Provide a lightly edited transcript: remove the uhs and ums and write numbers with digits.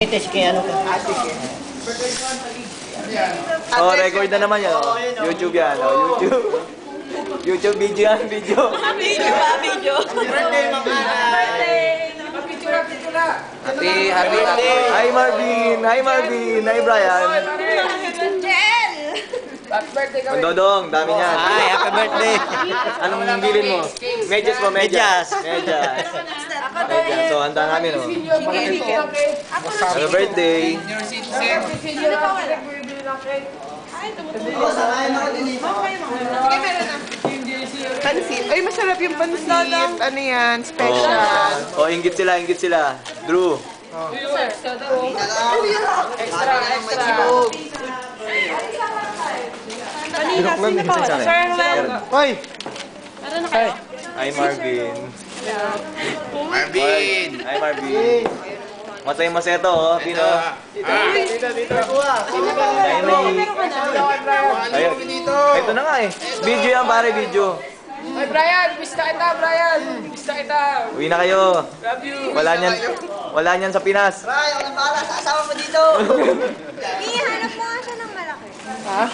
Sige, ano ka? Oh, record na naman yan. Oh. YouTube yan. Oh, YouTube. YouTube video yan, video. Video ba? Video? Birthday, mga Birthday! Happy birthday. Hi Marvin. Hi Marvin. Hi Brian. Jen! Ang Dodong, dami niyan. Hi, happy birthday. Anong bilin mo? Medyas mo, medyas. Medyas. Medyas. So, handa namin, oh. Happy birthday. Pansit. Ay, masarap yung pansit. Ano yan? Special. Oh, inggit sila, inggit sila. Drew. Kanina, sino pa? Sir Helen. Hoy! Meron na kayo? Hi Marvin. Marvin! Hi Marvin. Masaya-masaya to, oh. Pino. Ayun. Ito na nga eh. Video yan pare, video. Ay, Brian! Mista kita, Brian! Mista kita! Uwi na kayo. Love you! Wala niyan sa Pinas. Ray, ako nang bahala sa asawa mo dito. Ihanap mo nga siya ng malaki. Ha?